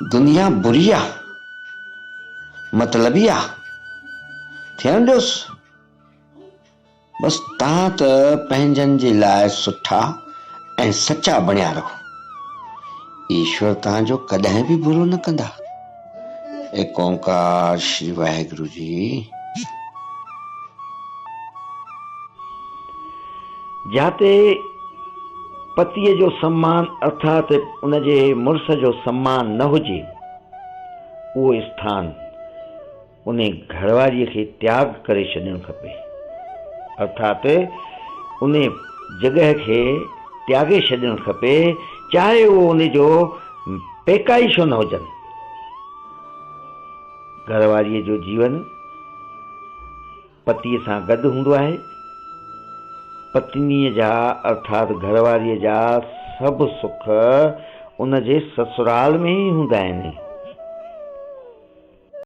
दुनिया बुरी आ, मतलबी आ, थियण ॾियोसि। बसि तव्हां त पंहिंजनि जे लाइ सुठा ऐं सचा बणिया रहो। ईश्वर तव्हांजो कॾहिं बि बुरो न कंदा। एक ओंकार श्री वाहेगुरु जी। जाते पतीअ जो सम्मान अर्थात उनजे मुड़ुस जो सम्मान न हुजे, उहो स्थान उन घरवारीअ खे त्याग करे छॾणु खपे। अर्थात उन जॻह खे त्यागे छॾणु खपे, चाहे उहो उनजो पेका ई छो न हुजनि। घरवारीअ जो जीवन पतीअ सां गॾु हूंदो आहे। पत्नीअ जा अर्थात घरवारीअ जा सभु सुख उनजे ससुराल में ई हूंदा आहिनि।